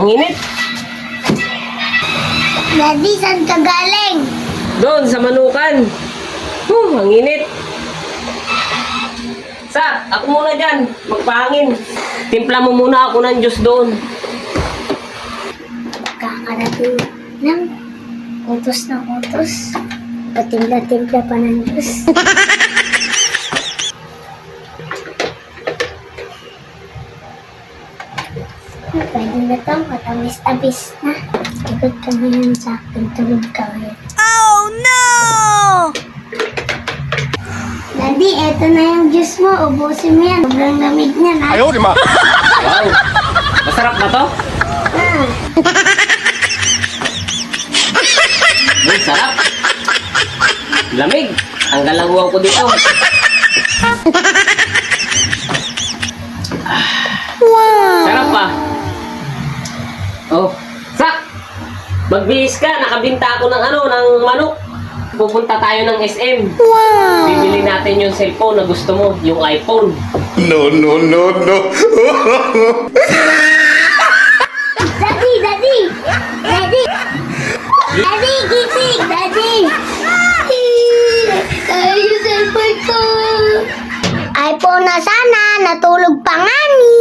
Ang init. Daddy, saan ka galing? Doon, sa Manukan. Ang init. Ako muna dyan. Magpahangin. Timpla mo muna ako ng juice doon. Kakarating ng utos ng utos. Patimpla-timpla pa ng Diyos. Pwede na to, matamis-tamis na. Ikot ka ngayon sa akin, tulog ka ngayon. Oh no! Daddy, eto na yung juice mo. Ubusin mo yan. Sobrang lamig niya na. Ayaw, di ma. Wow. Masarap na to? Ah, Uy, sarap. Lamig. Ang galawang ko dito. Sarap pa. Oh, magbihis ka. Nakabinta ako ng ng manok. Pupunta tayo ng SM. Wow! Bibili natin yung cellphone na gusto mo, yung iPhone. No, no, no, no. Daddy, Daddy! Daddy! Daddy, gising! Daddy! Ay, yung cellphone ko! iPhone na sana, natulog pa nga ni!